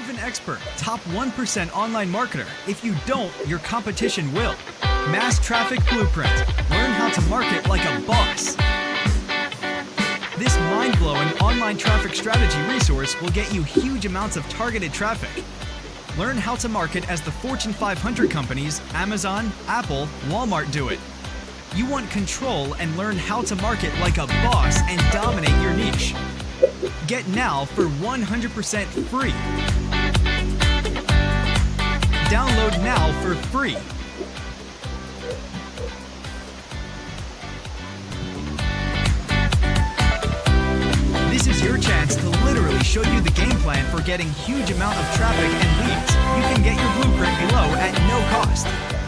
proven expert, top 1% online marketer. If you don't, your competition will. Mass Traffic Blueprint. Learn how to market like a boss. This mind-blowing online traffic strategy resource will get you huge amounts of targeted traffic. Learn how to market as the Fortune 500 companies, Amazon, Apple, Walmart do it. You want control and learn how to market like a boss and dominate your niche. Get now for 100% free. Download now for free. This is your chance to literally show you the game plan for getting huge amount of traffic and leads. You can get your blueprint below at no cost.